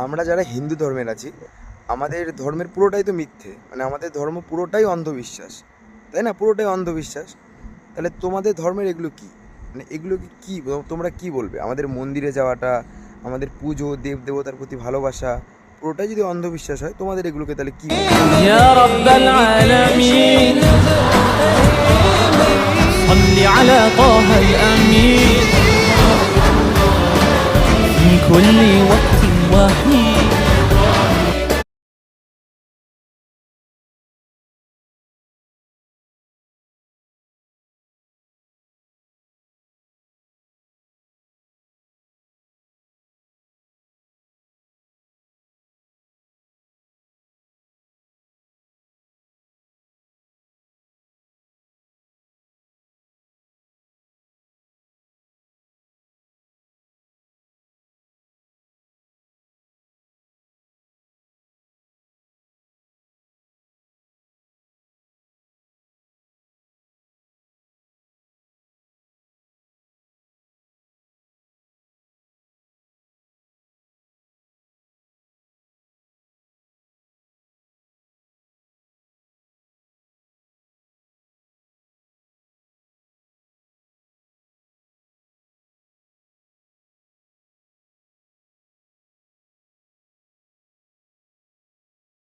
আমরা যারা হিন্দু ধর্মের আছি, আমাদের ধর্মের পুরোটাই তো মিথ্যে, মানে আমাদের ধর্ম পুরোটাই অন্ধবিশ্বাস, তাই না? পুরোটাই অন্ধবিশ্বাস। তাহলে তোমাদের ধর্মের এগুলো কি? মানে এগুলো কি তোমরা কি বলবে? আমাদের মন্দিরে যাওয়াটা, আমাদের পুজো, দেব দেবতার প্রতি ভালোবাসা, পুরোটাই যদি অন্ধবিশ্বাস হয়, তোমাদের এগুলোকে তাহলে কি বলবে? يا رب العالمين صل على طه الأمين في كل وقت وحين